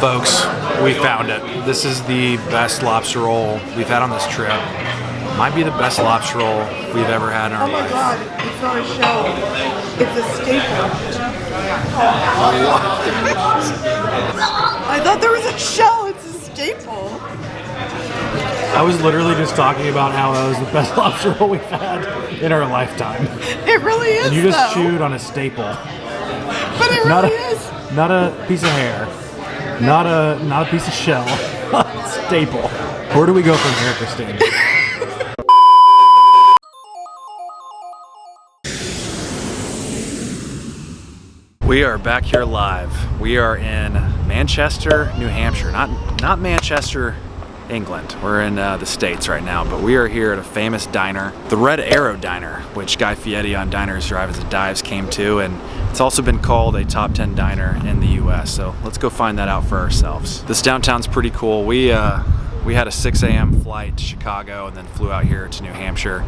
Folks, we found it. This is the best lobster roll we've had on this trip. Might be the best lobster roll we've ever had in our life. Oh my god, it's not a shell. It's a staple. I thought there was a shell. It's a staple. I was literally just talking about how it was the best lobster roll we've had in our lifetime. It really is. And you just though. chewed on a staple. But it really is. Not a piece of hair. Not a piece of shell. Staple. Where do we go from here, Christine? We are back here live. We are in Manchester, New Hampshire. Not Manchester, England. We're in the States right now, but we are here at a famous diner, the Red Arrow Diner, which Guy Fieri on Diners, Drive-Ins, and Dives came to, and it's also been called a top 10 diner in the US, so let's go find that out for ourselves. This downtown's pretty cool. We had a 6 a.m. flight to Chicago and then flew out here to New Hampshire.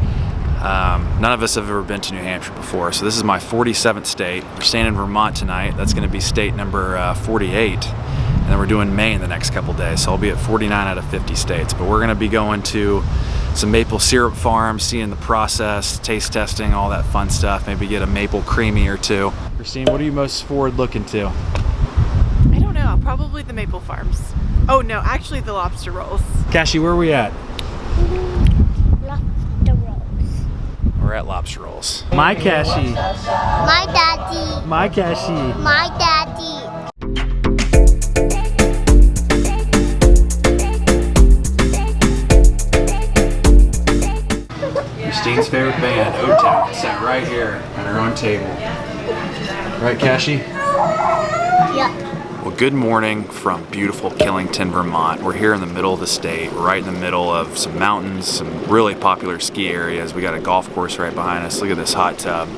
None of us have ever been to New Hampshire before, so this is my 47th state. We're staying in Vermont tonight. That's going to be state number 48. And then we're doing Maine the next couple days, so I'll be at 49 out of 50 states. But we're going to be going to some maple syrup farms, seeing the process, taste testing, all that fun stuff. Maybe get a maple creamy or two. Christine, what are you most forward looking to? I don't know. Probably the maple farms. Oh no, actually the lobster rolls. Cassie, where are we at? Lobster rolls. We're at Lobster Rolls. My Cassie. My daddy. My Cassie. My daddy. Christine's favorite band, O-Town, sat right here at our own table. Right, Cassie? Yep. Well, good morning from beautiful Killington, Vermont. We're here in the middle of the state, right in the middle of some mountains, some really popular ski areas. We got a golf course right behind us. Look at this hot tub.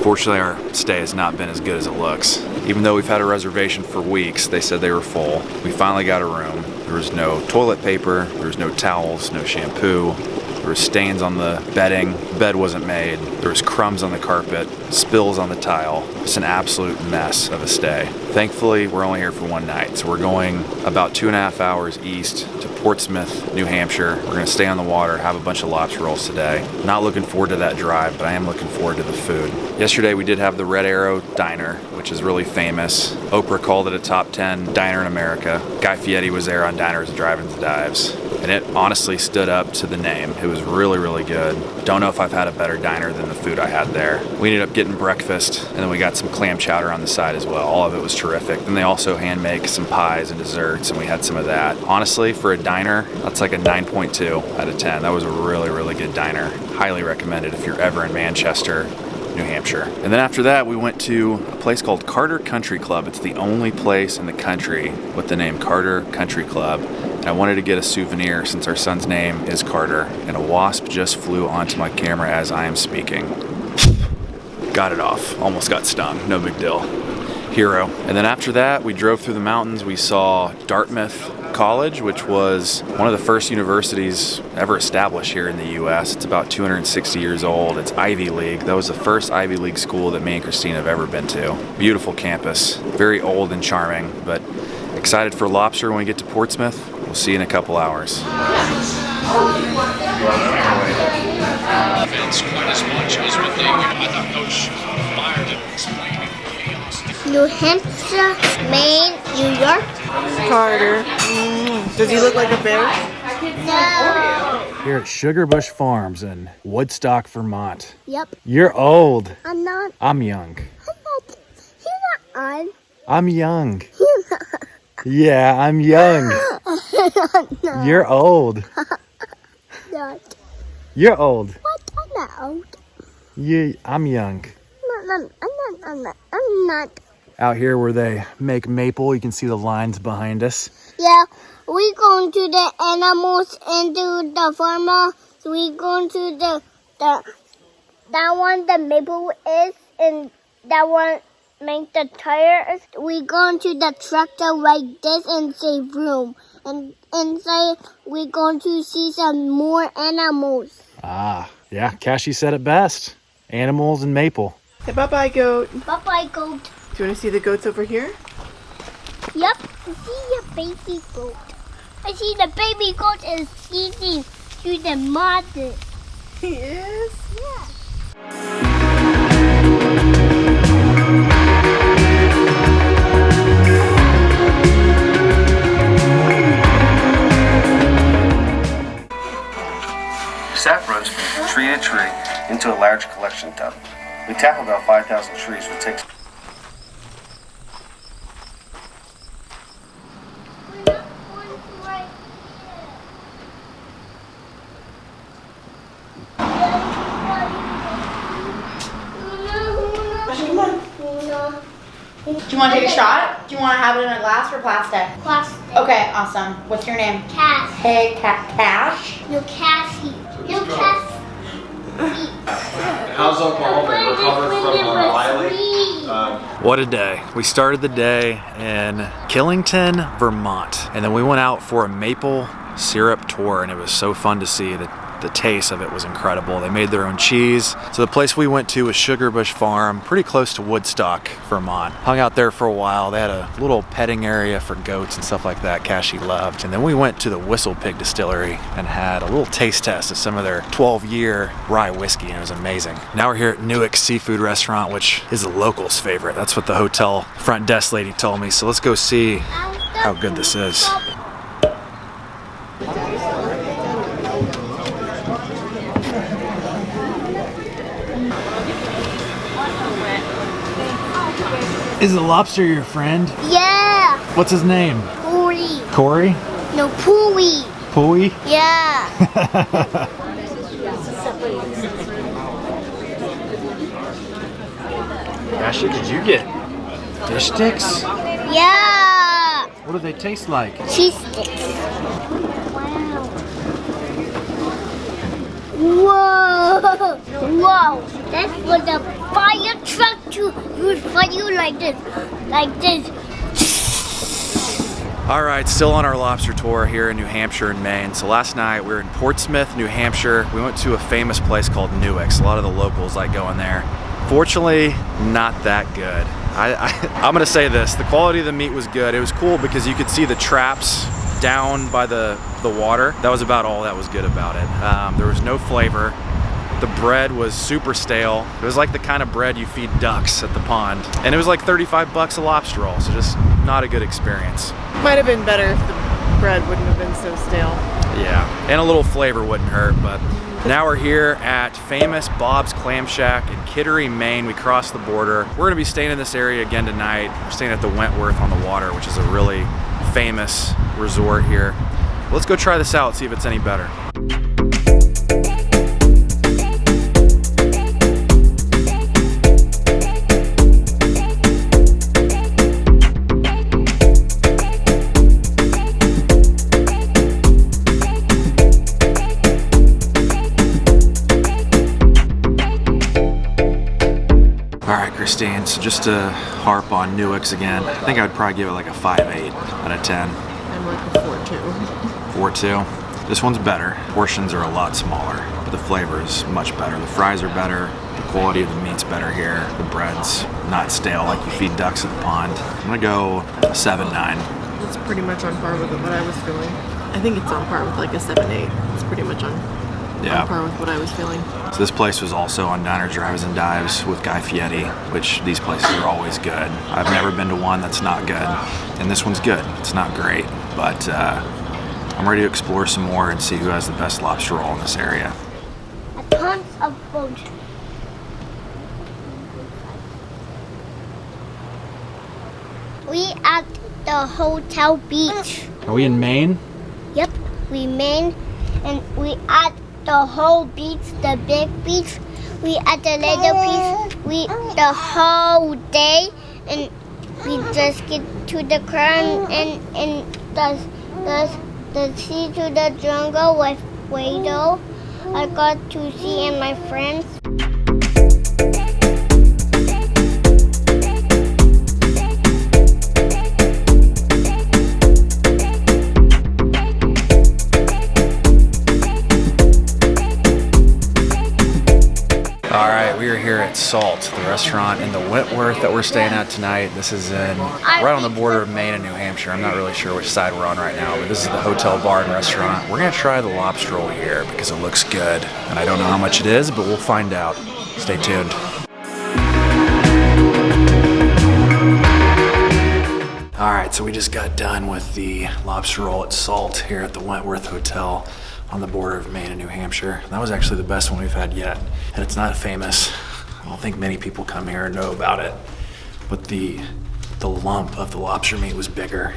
Fortunately, our stay has not been as good as it looks. Even though we've had a reservation for weeks, they said they were full. We finally got a room. There was no toilet paper, there was no towels, no shampoo. There were stains on the bedding, the bed wasn't made, there was crumbs on the carpet, spills on the tile. It's an absolute mess of a stay. Thankfully, we're only here for one night, so we're going about 2.5 hours east to Portsmouth, New Hampshire. We're gonna stay on the water, have a bunch of lobster rolls today. Not looking forward to that drive, but I am looking forward to the food. Yesterday we did have the Red Arrow Diner, which is really famous. Oprah called it a top 10 diner in America. Guy Fieri was there on Diners, Drive-Ins, and Dives. And it honestly stood up to the name. It was really, really good. Don't know if I've had a better diner than the food I had there. We ended up getting breakfast, and then we got some clam chowder on the side as well. All of it was terrific. Then they also hand make some pies and desserts, and we had some of that. Honestly, for a diner, that's like a 9.2 out of 10. That was a really, really good diner. Highly recommended if you're ever in Manchester, New Hampshire. And then after that, we went to a place called Carter Country Club. It's the only place in the country with the name Carter Country Club. And I wanted to get a souvenir since our son's name is Carter. And a wasp just flew onto my camera as I am speaking. Got it off. Almost got stung. No big deal. Hero. And then after that, we drove through the mountains. We saw Dartmouth College, which was one of the first universities ever established here in the US. It's about 260 years old. It's Ivy League. That was the first Ivy League school that me and Christine have ever been to. Beautiful campus, very old and charming, but excited for lobster when we get to Portsmouth. We'll see you in a couple hours. New Hampshire, Maine, New York. Carter. Does he look like a bear? No. Here at Sugarbush Farms in Woodstock, Vermont. Yep. You're old. I'm not. I'm young. I'm not. You're not on. I'm young. You're not. Yeah, I'm young. No. You're old. Not. You're old. What? I'm not old. I'm young. I'm not. Out here where they make maple, you can see the lines behind us. Yeah, we going to the animals into the farmer. So we going to the that one the maple is, and that one make the tires. We going to the tractor like this and save room. And inside we going to see some more animals. Ah, yeah, Cassie said it best. Animals and maple. Say bye-bye, goat. Bye-bye, goat. Do you want to see the goats over here? Yep. see a baby goat. I see the baby goat is eating to the mother. He is? Yeah. Sap runs from tree to tree into a large collection tub. We tap about 5,000 trees, which takes Do you want to take a shot? Do you want to have it in a glass or plastic? Plastic. Okay, awesome. What's your name? Cass. Hey, Cash. No Cassie. No Cassie. How's Oklahoma? Recovered from Wiley? What a day. We started the day in Killington, Vermont, and then we went out for a maple syrup tour, and it was so fun to see. The taste of it was incredible. They made their own cheese. So the place we went to was Sugarbush Farm, pretty close to Woodstock, Vermont. Hung out there for a while. They had a little petting area for goats and stuff like that Cassie loved. And then we went to the Whistle Pig Distillery and had a little taste test of some of their 12-year rye whiskey, and it was amazing. Now we're here at Newick Seafood Restaurant, which is the locals' favorite. That's what the hotel front desk lady told me. So let's go see how good this is. Is the lobster your friend? Yeah. What's his name? Pooey. Corey? No, Pooey. Pooey? Yeah. Ashley, did you get fish sticks? Yeah. What do they taste like? Cheese sticks. Wow. Whoa. Whoa. That's for the fire truck to use for you like this. Like this. All right, still on our lobster tour here in New Hampshire and Maine. So last night we were in Portsmouth, New Hampshire. We went to a famous place called Newick's. A lot of the locals like going there. Fortunately, not that good. I'm gonna say this, the quality of the meat was good. It was cool because you could see the traps down by the water. That was about all that was good about it. There was no flavor. The bread was super stale. It was like the kind of bread you feed ducks at the pond. And it was like 35 bucks a lobster roll, so just not a good experience. Might have been better if the bread wouldn't have been so stale. Yeah, and a little flavor wouldn't hurt, but now we're here at famous Bob's Clam Shack in Kittery, Maine. We crossed the border. We're gonna be staying in this area again tonight. We're staying at the Wentworth on the Water, which is a really famous resort here. Let's go try this out, see if it's any better. Christine, so just to harp on Newick's again, I think I would probably give it like a 5.8 out of 10. And like a 4.2. 4.2. This one's better. Portions are a lot smaller, but the flavor is much better. The fries are better. The quality of the meat's better here. The bread's not stale like you feed ducks at the pond. I'm gonna go a 7.9. It's pretty much on par with what I was feeling. I think it's on par with like a 7.8. It's pretty much on par with what I was feeling. So this place was also on Diner Drives and Dives with Guy Fieri, which these places are always good. I've never been to one that's not good, and this one's good. It's not great, but I'm ready to explore some more and see who has the best lobster roll in this area. Tons of boats. We at the hotel beach. Are we in Maine? Yep, we Maine, and we at the whole beach, the big beach. We at the little beach. We the whole day, and we just get to the car and the sea to the jungle with Wado. I got to see and my friends. Salt, the restaurant in the Wentworth that we're staying at tonight. This is right on the border of Maine and New Hampshire. I'm not really sure which side we're on right now, but this is the hotel, bar, and restaurant. We're gonna try the lobster roll here because it looks good. And I don't know how much it is, but we'll find out. Stay tuned. All right, so we just got done with the lobster roll at Salt here at the Wentworth Hotel on the border of Maine and New Hampshire. That was actually the best one we've had yet, and it's not famous. I don't think many people come here and know about it, but the lump of the lobster meat was bigger.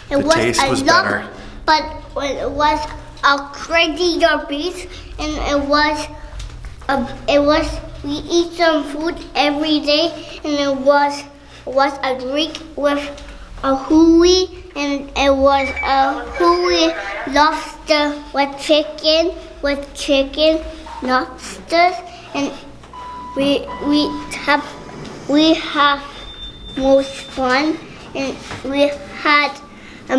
The taste was better. But it was a crazy beast, and we eat some food every day, and it was a drink with a hooey, and it was a hooey lobster with chicken lobsters, and we have most fun, and we had a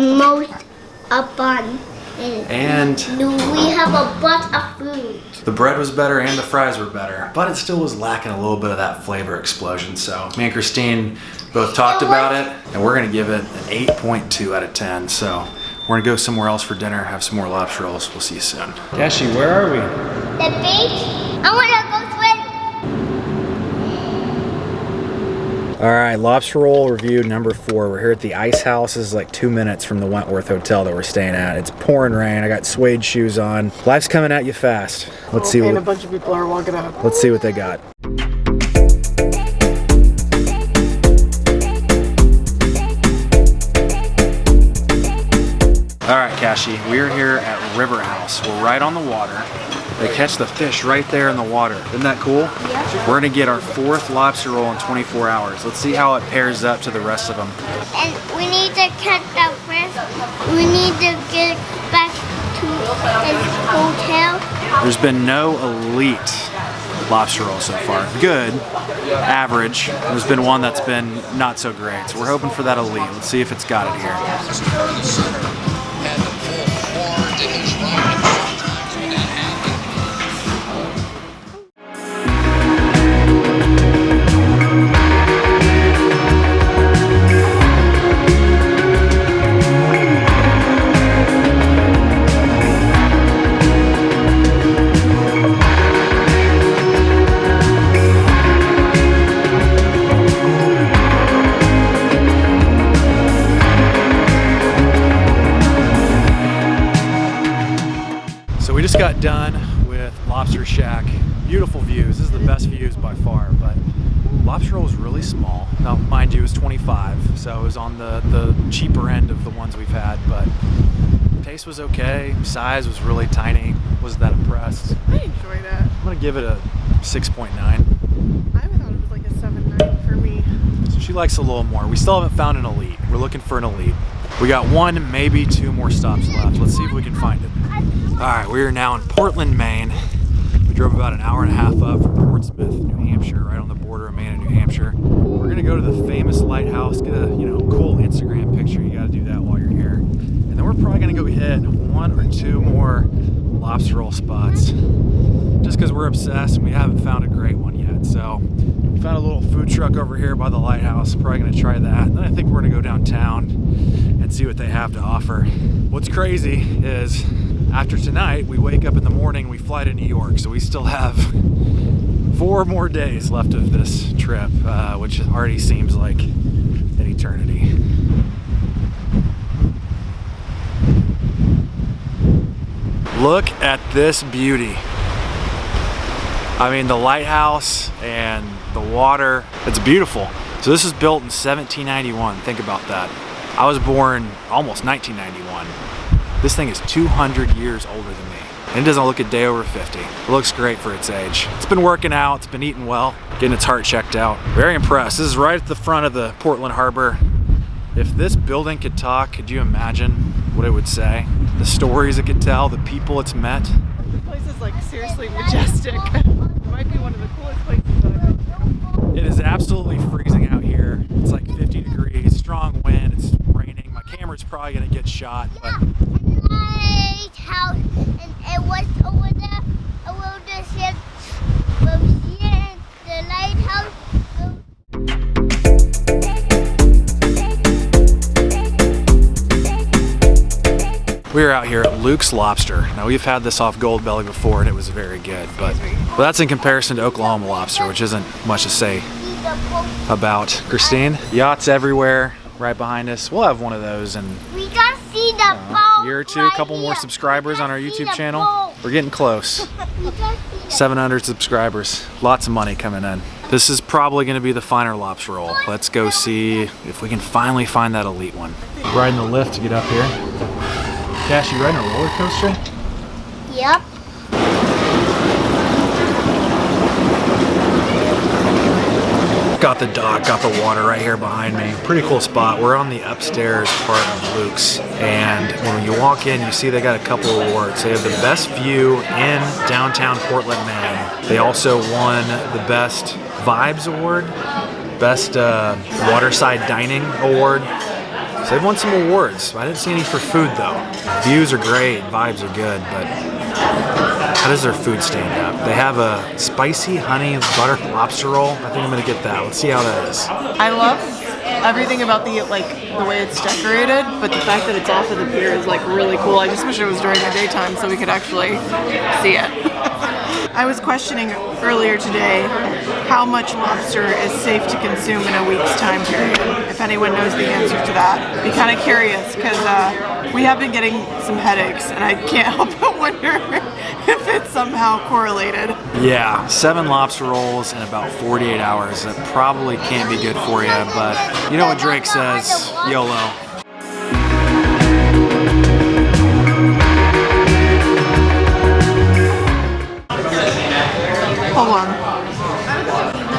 bun, and we have a bunch of food. The bread was better and the fries were better, but it still was lacking a little bit of that flavor explosion. So me and Christine both talked about it, and we're gonna give it an 8.2 out of 10. So we're gonna go somewhere else for dinner, have some more lobster rolls. We'll see you soon. Dashi, where are we? The beach? I wanna go swim. All right, lobster roll review number 4. We're here at the Ice House. This is like 2 minutes from the Wentworth Hotel that we're staying at. It's pouring rain. I got suede shoes on. Life's coming at you fast. Let's see and a bunch of people are walking out. Let's see what they got. All right, Kashi, we're here at River House. We're right on the water. They catch the fish right there in the water. Isn't that cool? Yeah. We're gonna get our 4th lobster roll in 24 hours. Let's see how it pairs up to the rest of them. And we need to catch the fish. We need to get back to his hotel. There's been no elite lobster roll so far. Good, average. There's been one that's been not so great. So we're hoping for that elite. Let's see if it's got it here. We just got done with Lobster Shack. Beautiful views. This is the best views by far, but lobster roll was really small. Now, mind you, it was 25, so it was on the cheaper end of the ones we've had, but taste was okay. Size was really tiny. Wasn't that impressed. I enjoyed it. I'm gonna give it a 6.9. I thought it was like a 7.9 for me. So she likes a little more. We still haven't found an elite. We're looking for an elite. We got 1, maybe 2 more stops left. Let's see if we can find it. All right, we are now in Portland, Maine. We drove about an hour and a half up from Portsmouth, New Hampshire, right on the border of Maine and New Hampshire. We're gonna go to the famous lighthouse, get a cool Instagram picture. You gotta do that while you're here. And then we're probably gonna go hit 1 or 2 more lobster roll spots, just because we're obsessed and we haven't found a great one yet. So we found a little food truck over here by the lighthouse. Probably gonna try that. Then I think we're gonna go downtown and see what they have to offer. What's crazy is after tonight, we wake up in the morning, we fly to New York. So we still have 4 more days left of this trip, which already seems like an eternity. Look at this beauty. I mean, the lighthouse and the water, it's beautiful. So this was built in 1791, think about that. I was born almost 1991. This thing is 200 years older than me. And it doesn't look a day over 50. It looks great for its age. It's been working out, it's been eating well, getting its heart checked out. Very impressed. This is right at the front of the Portland Harbor. If this building could talk, could you imagine what it would say? The stories it could tell, the people it's met. This place is like seriously majestic. It might be one of the coolest places that I've been to. It is absolutely freezing out here. It's like 50 degrees, strong wind, it's raining. My camera's probably gonna get shot, but Lighthouse, and it was over there, over the ship, from here, the the lighthouse. We're out here at Luke's Lobster. Now we've had this off Gold Belly before and it was very good, but that's in comparison to Oklahoma Lobster, which isn't much to say about. Christine, yachts everywhere right behind us. We'll have one of those in We can see the a year or two, a couple more subscribers on our YouTube channel. We're getting close. 700 subscribers. Lots of money coming in. This is probably going to be the finer lobster roll. Let's go see if we can finally find that elite one. Riding the lift to get up here. Cash, you riding a roller coaster? Yep. Got the dock, got the water right here behind me. Pretty cool spot. We're on the upstairs part of Luke's, and when you walk in, you see they got a couple of awards. They have the best view in downtown Portland, Maine. They also won the best Vibes Award, best Waterside Dining Award. So they've won some awards. I didn't see any for food though. Views are great, vibes are good, but how does their food stand up? They have a spicy honey butter lobster roll. I think I'm gonna get that. Let's see how that is. I love everything about the way it's decorated, but the fact that it's off of the pier is like really cool. I just wish it was during the daytime so we could actually see it. I was questioning earlier today how much lobster is safe to consume in a week's time period. If anyone knows the answer to that, I'd be kind of curious because we have been getting some headaches and I can't help but wonder if it's somehow correlated. Yeah, 7 lobster rolls in about 48 hours. That probably can't be good for you, but you know what Drake says, YOLO. Hold on.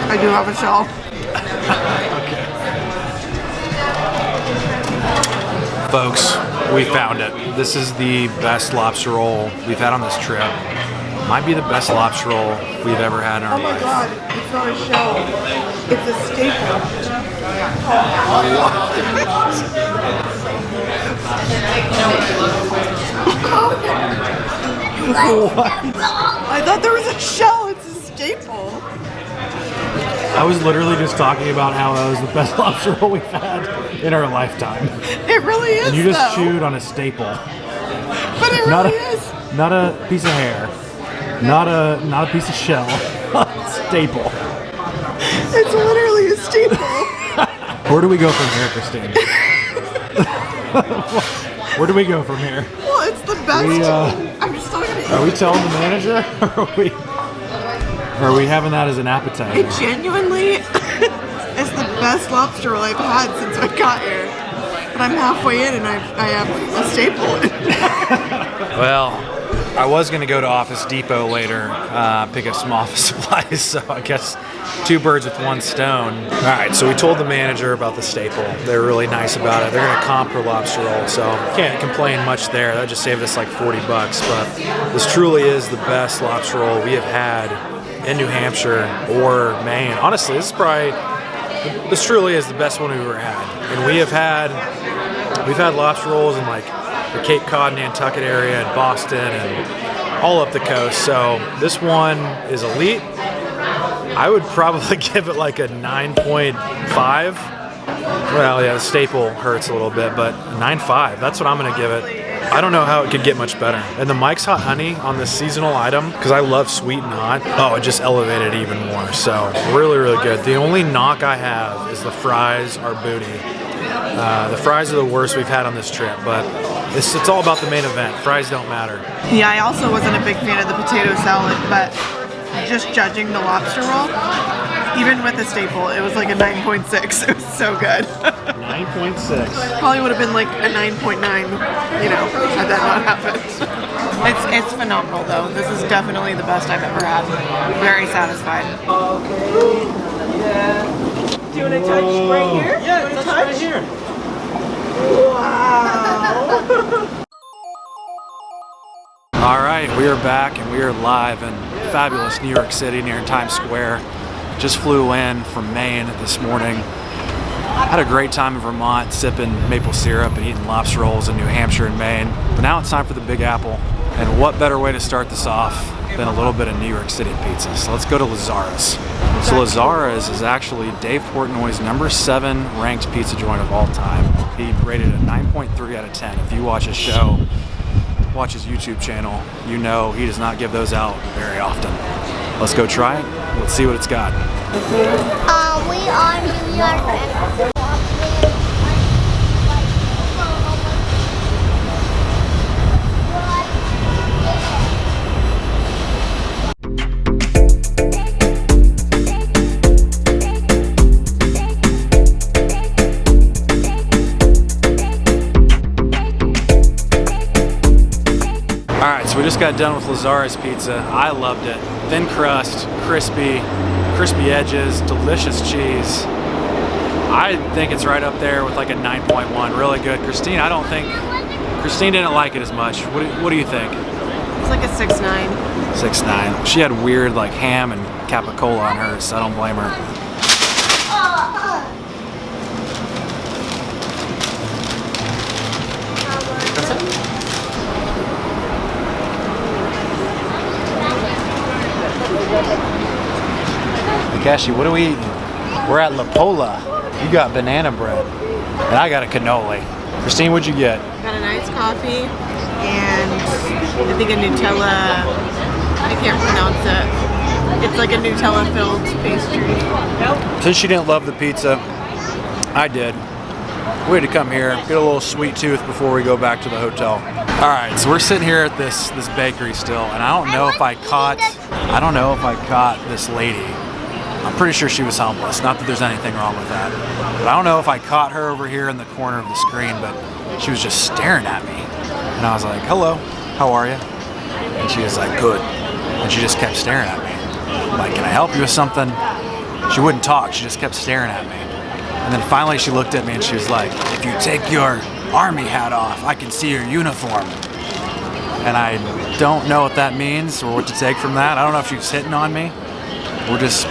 I do have a shell. Okay. Folks, we found it. This is the best lobster roll we've had on this trip. Might be the best lobster roll we've ever had in our life. Oh my god, it's not a shell. It's a staple. What? I thought there was a shell. It's a staple. I was literally just talking about how that was the best lobster roll we've had in our lifetime. It really is. And you just though. chewed on a staple. But it Not really a, is. not a piece of hair. Not a piece of shell. Staple. It's literally a staple. Where do we go from here, Christine? Where do we go from here? Well, it's the best. I'm just talking to you. Are we telling the manager? Or are we having that as an appetizer? It genuinely is the best lobster roll I've had since I got here. But I'm halfway in and I have a staple. Well, I was going to go to Office Depot later, pick up some office supplies, so I guess 2 birds with 1 stone. All right, so we told the manager about the staple. They're really nice about it. They're going to comp per lobster roll, so can't complain much there. That just saved us like 40 bucks, but this truly is the best lobster roll we have had in New Hampshire or Maine. Honestly, this truly is the best one we've ever had. And we've had lobster rolls in like the Cape Cod, Nantucket area, and Boston, and all up the coast. So this one is elite. I would probably give it like a 9.5. Well, yeah, the staple hurts a little bit, but 9.5. That's what I'm gonna give it. I don't know how it could get much better. And the Mike's Hot Honey on this seasonal item, because I love sweet and hot, oh, it just elevated even more. So really, really good. The only knock I have is the fries are booty. The fries are the worst we've had on this trip, but it's all about the main event. Fries don't matter. Yeah, I also wasn't a big fan of the potato salad, but just judging the lobster roll, even with the staple, it was like a 9.6. It was so good. 9.6. Probably would have been like a 9.9, had that not happened. It's phenomenal though. This is definitely the best I've ever had. Very satisfied. Do you want to touch right here? Yeah, touch right here. Wow. All right, we are back and we are live in fabulous New York City near Times Square. Just flew in from Maine this morning. Had a great time in Vermont sipping maple syrup and eating lobster rolls in New Hampshire and Maine. But now it's time for the Big Apple. And what better way to start this off than a little bit of New York City pizza. So let's go to Lazara's. So Lazara's is actually Dave Portnoy's #7 ranked pizza joint of all time. He rated a 9.3 out of 10. If you watch his show, watch his YouTube channel, you know he does not give those out very often. Let's go try it. Let's see what it's got. We are New York. Alright, so we just got done with Lazara's pizza. I loved it. Thin crust, crispy edges, delicious cheese. I think it's right up there with like a 9.1. Really good. Christine didn't like it as much. What do you think? It's like a 6.9. 6.9. She had weird like ham and capicola on hers, so I don't blame her. Nikeshi, what are we eating? We're at La Pola. You got banana bread, and I got a cannoli. Christine, what'd you get? Got a nice coffee and I think a Nutella. I can't pronounce it. It's like a Nutella-filled pastry. Since she didn't love the pizza, I did. We had to come here, get a little sweet tooth before we go back to the hotel. All right, so we're sitting here at this bakery still, and I don't know if I caught this lady. I'm pretty sure she was homeless. Not that there's anything wrong with that, but I don't know if I caught her over here in the corner of the screen, but she was just staring at me, and I was like, "Hello, how are you?" And she was like, "Good," and she just kept staring at me. I'm like, "Can I help you with something?" She wouldn't talk. She just kept staring at me. And then finally she looked at me and she was like, "If you take your army hat off, I can see your uniform." And I don't know what that means or what to take from that. I don't know if she was hitting on me or just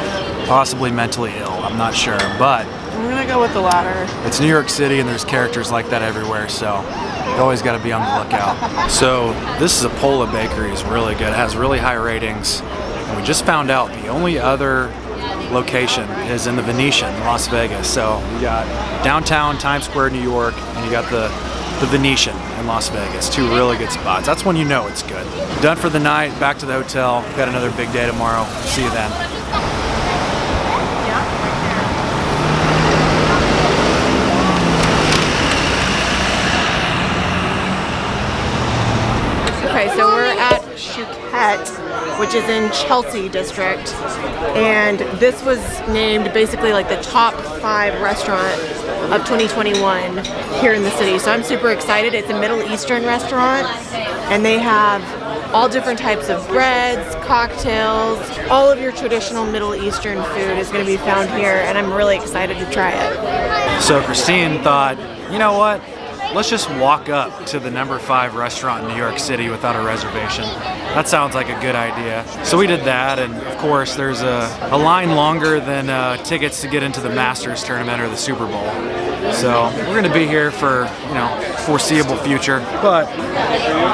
possibly mentally ill. I'm not sure, but I'm gonna go with the latter. it's New York City and there's characters like that everywhere, so you always got to be on the lookout. So this is a Pola bakery. It's really good. It has really high ratings. And we just found out the only other location is in the Venetian in Las Vegas. So you got downtown Times Square, New York, and you got the Venetian in Las Vegas. Two really good spots. That's when you know it's good. Done for the night, back to the hotel. Got another big day tomorrow. See you then. Okay, so we're at Chouquette, which is in Chelsea district, and this was named basically like the top 5 restaurant of 2021 here in the city. So I'm super excited. It's a Middle Eastern restaurant, and they have all different types of breads, cocktails, all of your traditional Middle Eastern food is going to be found here, and I'm really excited to try it. So Christine thought, you know what? Let's just walk up to the #5 restaurant in New York City without a reservation. That sounds like a good idea. So we did that, and of course there's a line longer than tickets to get into the Masters tournament or the Super Bowl. So we're gonna be here for, foreseeable future, but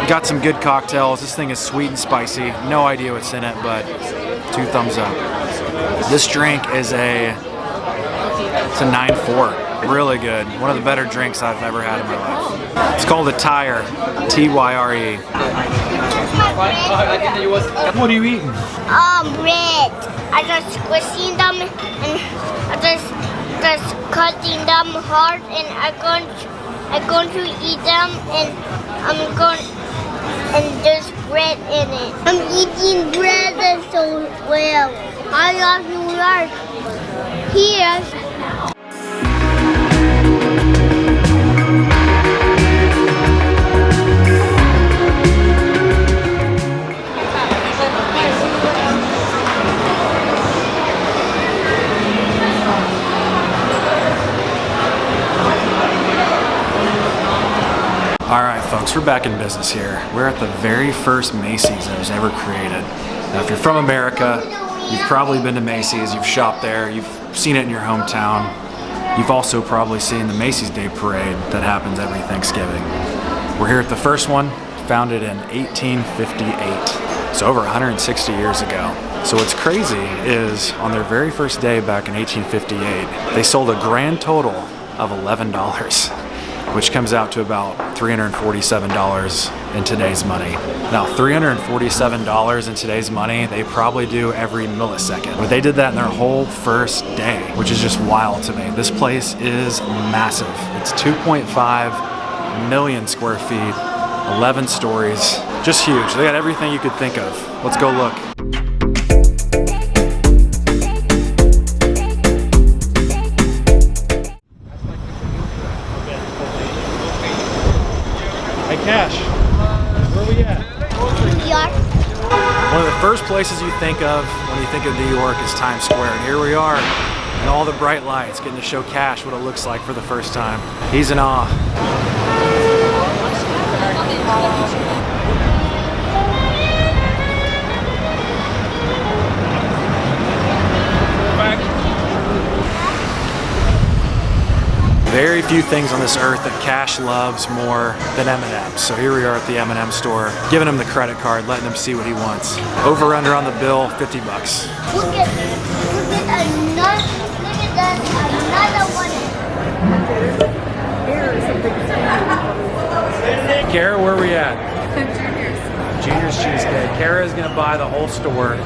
got some good cocktails. This thing is sweet and spicy. No idea what's in it, but 2 thumbs up. This drink is it's a 9.4. Really good. One of the better drinks I've ever had in my life. It's called a Tyre. Tyre. What are you eating? Bread. I just squishing them and I just cutting them hard, and I'm going to eat them, and there's bread in it. I'm eating bread so well. I love New York. Here. Alright folks, we're back in business here. We're at the very first Macy's that was ever created. Now if you're from America, you've probably been to Macy's, you've shopped there, you've seen it in your hometown. You've also probably seen the Macy's Day Parade that happens every Thanksgiving. We're here at the first one, founded in 1858. So over 160 years ago. So what's crazy is on their very first day back in 1858, they sold a grand total of $11, which comes out to about $347 in today's money. Now, $347 in today's money, they probably do every millisecond. But they did that in their whole first day, which is just wild to me. This place is massive. It's 2.5 million square feet, 11 stories, just huge. They got everything you could think of. Let's go look. Hey Cash, where are we at? New York. One of the first places you think of when you think of New York is Times Square, and here we are in all the bright lights, getting to show Cash what it looks like for the first time. He's in awe. Very few things on this earth that Cash loves more than M&M's. So here we are at the M&M store, giving him the credit card, letting him see what he wants. Over under on the bill, 50 bucks. Look at another one. Kara, where are we at? Junior's Cheesecake. Kara's gonna buy the whole store.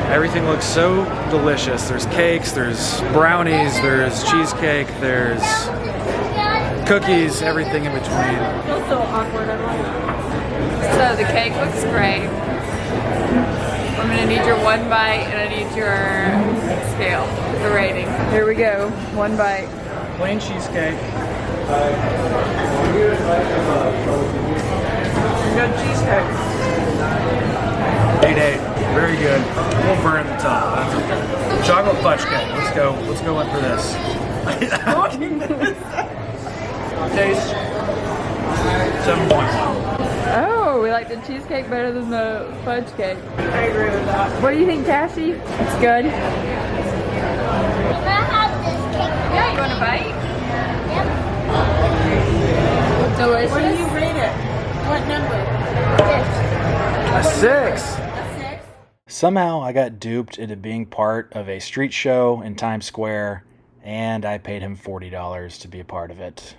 Everything looks so delicious. There's cakes, there's brownies, there's cheesecake, there's cookies, everything in between. I feel so awkward. So the cake looks great. I'm gonna need your one bite and I need your scale, the rating. Here we go, one bite. Plain cheesecake. Good cheesecake. 8-8. Very good. We'll burn the top. That's okay. Chocolate fudge cake. Let's go in for this. Taste 7.1. Oh, we like the cheesecake better than the fudge cake. I agree with that. What do you think, Cassie? It's good? Can I have this cake? Yeah, you want a bite? Yep. Delicious. What do you rate it? What number? A 6. Somehow I got duped into being part of a street show in Times Square, and I paid him $40 to be a part of it.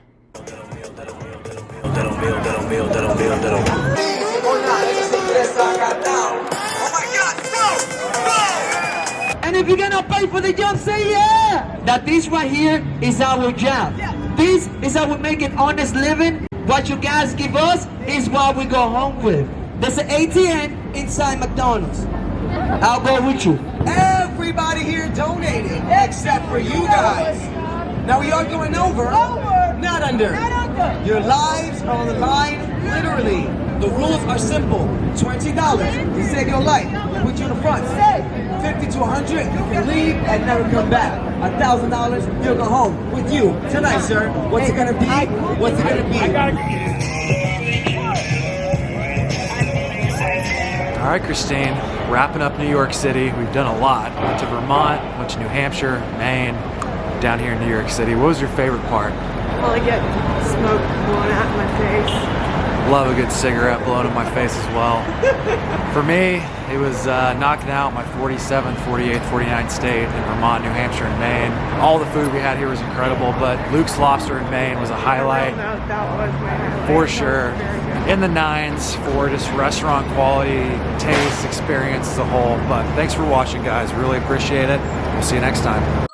And if you're gonna pay for the job, say yeah! That this right here is our job. This is how we make an honest living. What you guys give us is what we go home with. There's an ATM inside McDonald's. I'll go with you. Everybody here donated, except for you guys. Now we are going over, not under. Your lives are on the line, literally. The rules are simple. $20 to save your life. We'll put you in the front. 50 to 100, you can leave and never come back. $1,000, you'll go home with you tonight, sir. What's it gonna be? What's it gonna be? All right, Christine, wrapping up New York City. We've done a lot. Went to Vermont, went to New Hampshire, Maine, down here in New York City. What was your favorite part? Well, I get smoke blowing out in my face. Love a good cigarette blown in my face as well. For me, it was knocking out my 47th, 48th, 49th state in Vermont, New Hampshire, and Maine. All the food we had here was incredible, but Luke's Lobster in Maine was a highlight. That was my highlight. For sure. In the 9s for just restaurant quality, taste, experience as a whole. But thanks for watching, guys. Really appreciate it. We'll see you next time.